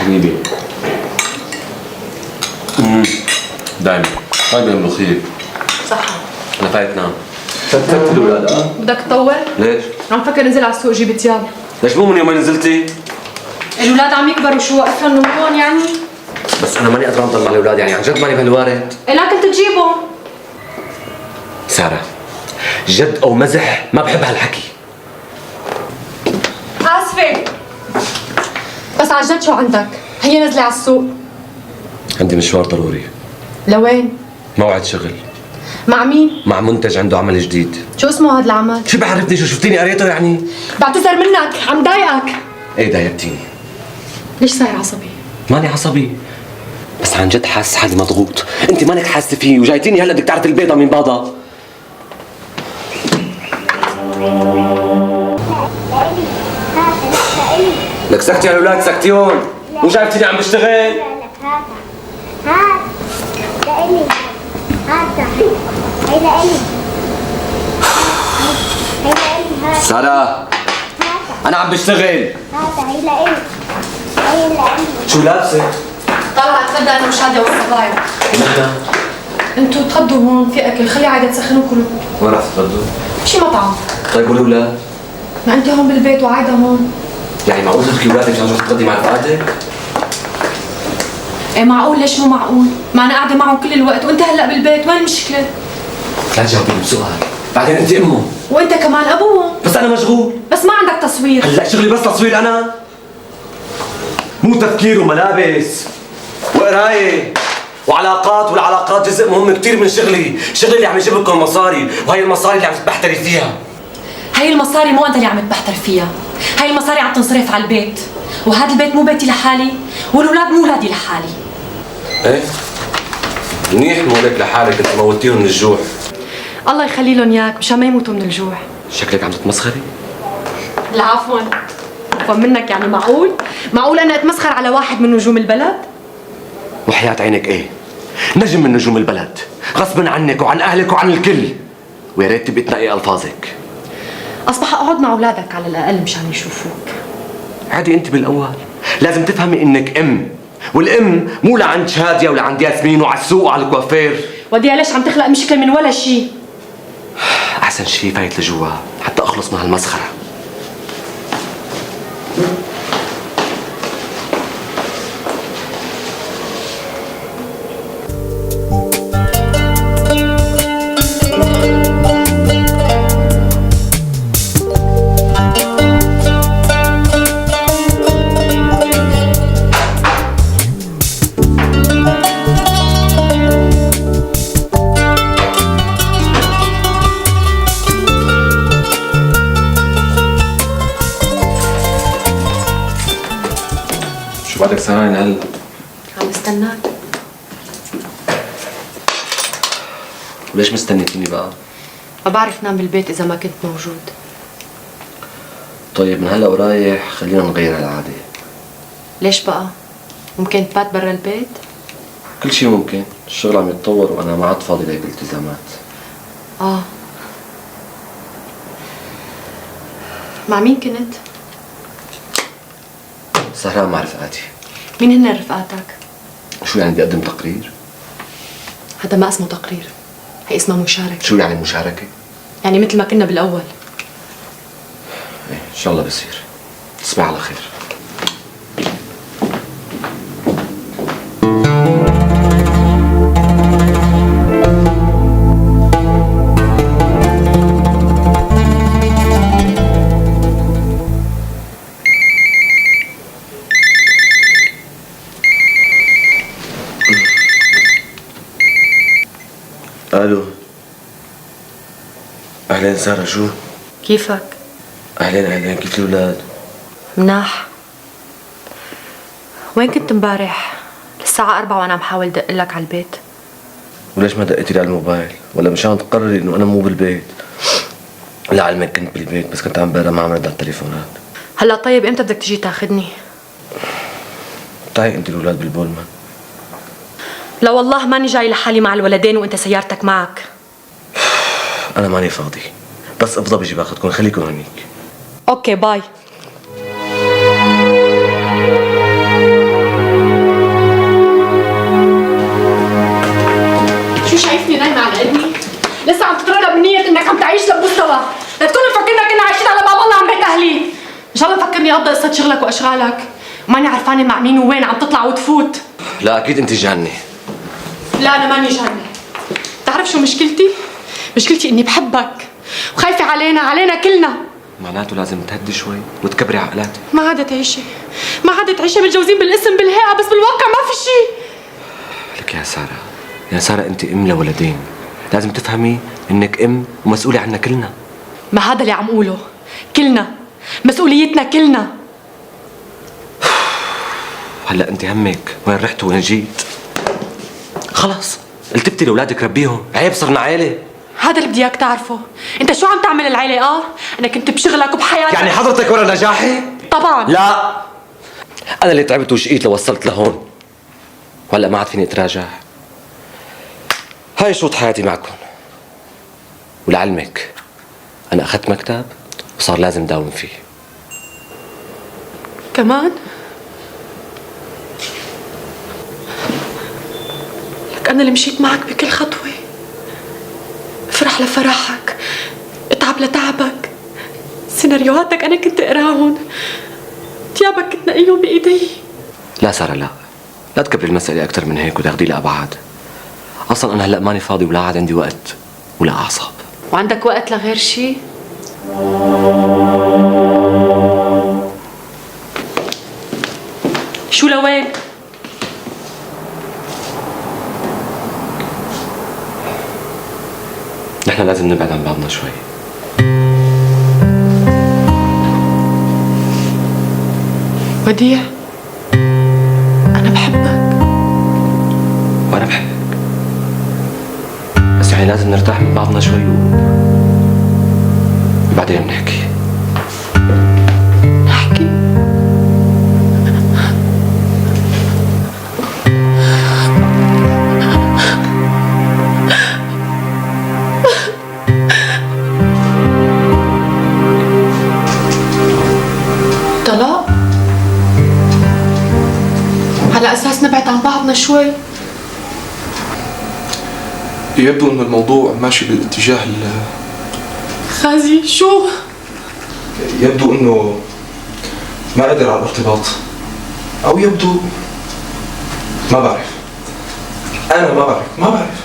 حبيبي. دايما طيب الملوخية. صحة. أنا فايت نام. فتت الأولاد بدك تطول؟ ليش؟ عم فكر انزل على السوق جيب تياب. ليش مو من يومين نزلتي؟ الأولاد عم يكبروا شو وقف لهم نمرون يعني؟ بس أنا ماني قادر أنضل مع الأولاد يعني عن جد ماني بهالوارد. إيه لا كنت تجيبهم. سارة جد أو مزح ما بحب هالحكي. آسفة. بس عن جد شو عندك؟ هي نزلة على السوق. عندي مشوار ضروري. لوين؟ موعد شغل. مع مين؟ مع منتج عنده عمل جديد. شو اسمه هذا العمل؟ شو بعرفني شو شفتيني قريته يعني؟ بعتذر منك، عم ضايقك. ايه ضايقتيني. ليش صاير عصبي؟ ماني عصبي. بس عن جد حاسس حالي مضغوط، انت مانك حاسه فيه وجايتيني هلا بدك تعرفي البيضة من باضة. لك سكتي يا الاولاد سكتيون، مو شايفتيني عم بشتغل؟ هات لإلي هات هي لإلي هي لإلي هات سارة أنا عم بشتغل. هات هي لإلي هي لإلي شو لابسة؟ طلع اتغدى انا وشادية والصبايا. نحن انتوا تغدوا هون في اكل، خلي عايدة تسخنوا كلوا. وين رح تتغدوا؟ شي مطعم. طيب والأولاد؟ ما انت هون بالبيت وعايدة هون. يعني معقول تتركي أولادك عشان تروحي تتغدي مع رفقاتك؟ ايه معقول؟ ليش مو معقول؟ ما انا قاعدة معهم كل الوقت وانت هلا بالبيت، وين المشكلة؟ لا تجاوبيني بسؤال، بعدين أنت أمه. وانت كمان ابوهم. بس أنا مشغول. بس ما عندك تصوير. هلا شغلي بس تصوير أنا؟ مو تفكير وملابس وقراية وعلاقات، والعلاقات جزء مهم كثير من شغلي، شغلي اللي عم يجيب لكم مصاري، وهي المصاري اللي عم تبحتري فيها. هاي المصاري مو انت اللي عم تبحتر فيها، هاي المصاري عم تنصرف على البيت، وهذا البيت مو بيتي لحالي، والأولاد مو ولادي لحالي. ايه؟ منيح مولك لحالك انت موتيهم من الجوع. الله يخلي لهم اياك مشان ما يموتوا من الجوع. شكلك عم تتمسخري؟ لا عفوا. عفوا منك يعني معقول؟ معقول انا اتمسخر على واحد من نجوم البلد؟ وحياة عينك ايه؟ نجم من نجوم البلد، غصبا عنك وعن اهلك وعن الكل، ويا ريت تبقي تنقي الفاظك. اصبح اقعد مع اولادك على الاقل مشان يشوفوك. عادي انت بالاول، لازم تفهمي انك ام، والام مو لعند شادية ولعند ياسمين وعلى السوق وعلى الكوافير. وديها ليش عم تخلق مشكله من ولا شيء؟ احسن شيء فايت لجوا حتى اخلص من هالمسخرة. شو بعدك سهران هلا؟ عم استناك. وليش مستنيتيني بقى؟ ما بعرف نام بالبيت اذا ما كنت موجود. طيب من هلا ورايح خلينا نغير هالعادة. ليش بقى؟ ممكن تبات برا البيت؟ كل شيء ممكن، الشغل عم يتطور وانا ما عاد فاضي لهيك الالتزامات. مع مين كنت؟ سهران مع رفقاتي. مين هن رفقاتك؟ شو يعني بدي اقدم تقرير؟ هذا ما اسمه تقرير، هي اسمها مشاركة. شو يعني مشاركة؟ يعني مثل ما كنا بالأول. ايه ان شاء الله بصير. تصبح على خير. الو. اهلين سارة، شو؟ كيفك؟ اهلين كيف الاولاد؟ مناح. وين كنت امبارح؟ الساعة 4 وانا عم حاول دق لك على البيت. وليش ما دقيتي لي على الموبايل؟ ولا مشان تقرري انه انا مو بالبيت؟ لعلمك كنت بالبيت بس كنت عم بقرا ما عم رد على التليفونات. هلا طيب امتى بدك تجي تاخذني؟ تعي انت الاولاد بالبولمان. لا والله ماني جاي لحالي مع الولدين وانت سيارتك معك. انا ماني فاضي، بس افضى بيجي باخذكم، خليكم هنيك. اوكي باي. فكرني ابدا قصه شغلك واشغالك، ماني عرفانه مع مين ووين عم تطلع وتفوت. لا اكيد انت جاني. لا انا ماني جانه. بتعرف شو مشكلتي؟ مشكلتي اني بحبك وخايفه علينا كلنا. معناته لازم تهدي شوي وتكبري عقلاتك. ما عادت عيشه، ما عادت عيشه، متجوزين بالاسم بالهيئه بس بالواقع ما في شيء. لك يا ساره، يا ساره انت ام لولدين، لازم تفهمي انك ام ومسؤوله عنا كلنا. ما هذا اللي عم قوله، كلنا مسؤوليتنا كلنا. هلا انت همك وين رحت وين جيت؟ خلص التفتي لاولادك ربيهم، عيب صرنا عيله. هذا اللي بدي اياك تعرفه، انت شو عم تعمل العيله؟ انا كنت بشغلك وبحياتك. يعني حضرتك ورا نجاحي؟ طبعا لا، انا اللي تعبت وشقيت لوصلت لهون، وهلا ما عاد فيني اتراجع. هاي شوط حياتي معكم، ولعلمك انا اخذت مكتب وصار لازم داوم فيه كمان. لك انا اللي مشيت معك بكل خطوه، افرح لفرحك، اتعب لتعبك، سيناريوهاتك انا كنت اقراهم، تيابك كنت نقيهم بايدي. لا ساره، لا تكبري المسألة أكثر من هيك وتاخدي لأبعاد. أصلا أنا هلأ ماني فاضي ولا عاد عندي وقت ولا أعصاب. وعندك وقت لغير شيء؟ شو لوين؟ نحن لازم نبعد عن بعضنا شوي. وديع، أنا بحبك. وأنا بحبك، بس يعني لازم نرتاح من بعضنا شوي وبعدين نحكي. نحكي؟ طلاق؟ على أساس نبعد عن بعضنا شوي. يبدو أن الموضوع ماشي بالاتجاه خازي شو؟ يبدو أنه ما قدر على الارتباط، أو يبدو ما بعرف. أنا ما بعرف.